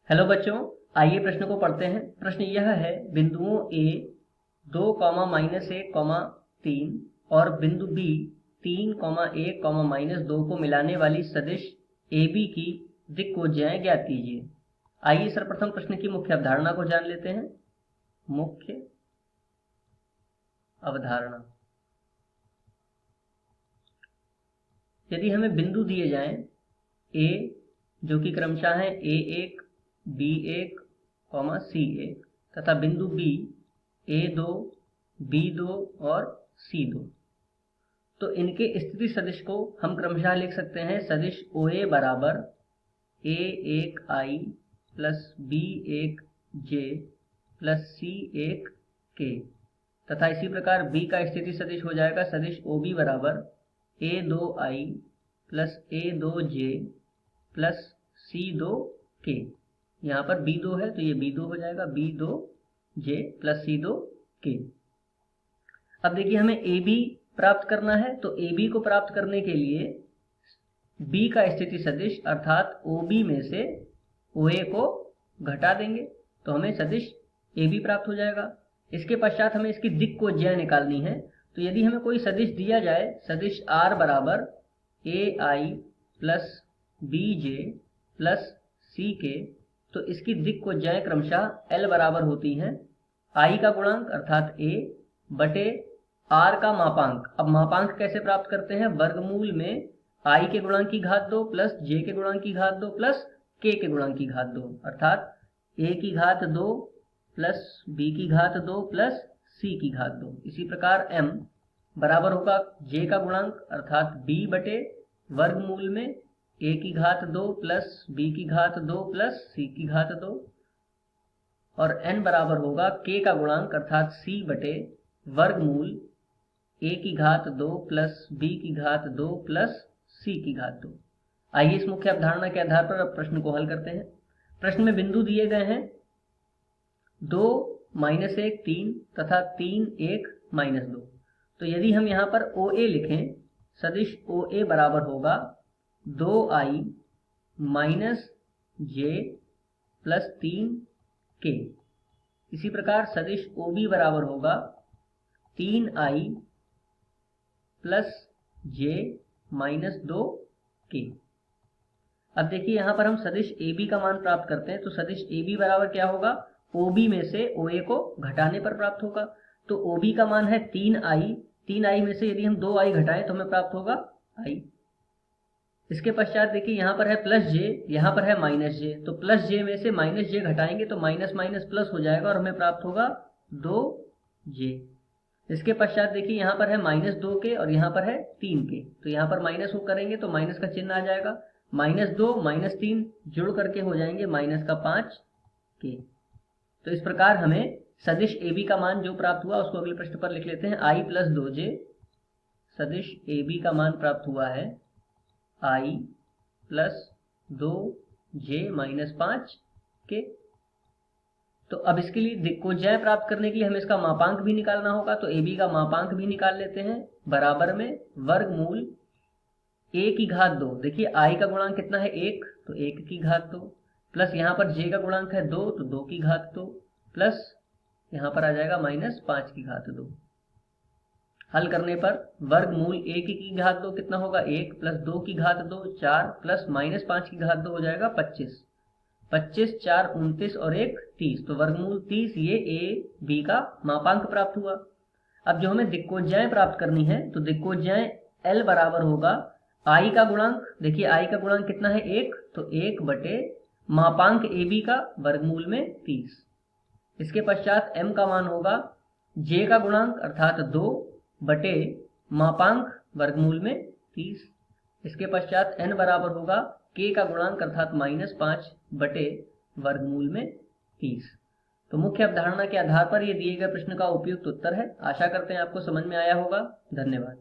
Hello बच्चों, आइए प्रश्न को पढ़ते हैं। प्रश्न यह है, बिंदुओं ए 2, -1, 3 और बिंदु बी 3, 1, -2 को मिलाने वाली सदिश AB की दिक्कोज्याएं ज्ञात कीजिए। आइए सर्वप्रथम प्रश्न की मुख्य अवधारणा को जान लेते हैं। मुख्य अवधारणा, यदि हमें बिंदु दिए जाएं A जो कि क्रमशः है A1, B1, C1 तथा बिंदु B A2, B2 और C2, तो इनके स्थिति सदिश को हम क्रमशः लिख सकते हैं सदिश OA बराबर A1I plus B1J plus C1K तथा इसी प्रकार B का स्थिति सदिश हो जाएगा सदिश OB बराबर A2I plus A2J plus C2K। यहाँ पर B2 है तो ये B2 हो जाएगा B2J प्लस C2K। अब देखिए, हमें AB प्राप्त करना है, तो AB को प्राप्त करने के लिए B का स्थिति सदिश अर्थात OB में से OA को घटा देंगे तो हमें सदिश AB प्राप्त हो जाएगा। इसके पश्चात हमें इसकी दिक्कोज्याएं निकालनी है। तो यदि हमें कोई सदिश दिया जाए सदिश R बराबर AI plus BJ plus CK, तो इसकी दिक्कोज्याएं क्रमशः L बराबर होती हैं I का गुणांक अर्थात A बटे R का मापांक। अब मापांक कैसे प्राप्त करते हैं? वर्गमूल में I के गुणांक की घात 2 प्लस J के गुणांक की घात 2 प्लस K के गुणांक की घात 2 अर्थात A की घात 2 प्लस B की घात 2 प्लस C की घात 2। इसी प्रकार M बराबर होगा J का गुणांक अर्थात B बटे वर्गमूल में A की घात 2 प्लस B की घात 2 प्लस C की घात 2, और N बराबर होगा K का गुणांक अर्थात C बटे वर्गमूल A की घात 2 प्लस B की घात 2 प्लस C की घात 2। आइए इस मुख्य अवधारणा के आधार पर अब प्रश्न को हल करते हैं। प्रश्न में बिंदु दिए गए हैं 2, -1, 3 तथा 3, 1, -2। तो यदि हम यहाँ पर OA लिखें, सदिश OA बराबर होगा 2I minus J plus 3K। इसी प्रकार सदिश OB बराबर होगा 3I plus J minus 2K। अब देखिए, यहाँ पर हम सदिश AB का मान प्राप्त करते हैं, तो सदिश AB बराबर क्या होगा? OB में से OA को घटाने पर प्राप्त होगा। तो OB का मान है 3I, 3I में से यदि हम 2I घटाएं तो हमें प्राप्त होगा I। इसके पश्चात देखिए, यहाँ पर है प्लस J, यहाँ पर है माइनस J, तो प्लस J में से माइनस J घटाएंगे तो माइनस माइनस प्लस हो जाएगा और हमें प्राप्त होगा 2J। इसके पश्चात देखिए, यहाँ पर है -2K और यहाँ पर है 3K, तो यहाँ पर माइनस को करेंगे तो माइनस का चिन्ह आ जाएगा। -2 -3 जुड़ करके हो जाएंगे -5K। तो इस प्रकार हमें सदिश AB का मान जो प्राप्त हुआ उसको अगले प्रश्न पर लिख लेते हैं। I प्लस 2J, सदिश AB का मान प्राप्त हुआ है I plus 2J minus 5K। तो अब इसके लिए दिक्कोज्याएं प्राप्त करने के लिए हमें इसका मापांक भी निकालना होगा, तो AB का मापांक भी निकाल लेते हैं। बराबर में वर्गमूल A की घात 2, देखिए I का गुणांक कितना है 1, तो 1 की घात 2 प्लस यहाँ पर J का गुणांक है 2, तो 2 की घात 2 प्लस यहाँ पर आ जाएगा -5 की घात 2। हल करने पर वर्गमूल A की घात 2 कितना होगा 1 प्लस 2 की घात 2 4 प्लस -5 की घात 2 हो जाएगा 25। 25 4 29 और 1 30, तो वर्गमूल 30 ये AB का मापांक प्राप्त हुआ। अब जो हमें दिक्कोज्याएं प्राप्त करनी है, तो दिक्कोज्याएं L बराबर होगा I का गुणांक। देखिए I का गुणांक कितना है 1, तो 1 बटे मापांक AB का वर्गमूल में 30। इसके पश्चात M का मान होगा J का गुणांक अर्थात 2 बटे मापांक वर्गमूल में 30। इसके पश्चात N बराबर होगा K का गुणांक अर्थात -5 बटे वर्गमूल में 30। तो मुख्य अवधारणा के आधार पर ये दिए गए प्रश्न का उपयुक्त उत्तर है। आशा करते हैं आपको समझ में आया होगा। धन्यवाद।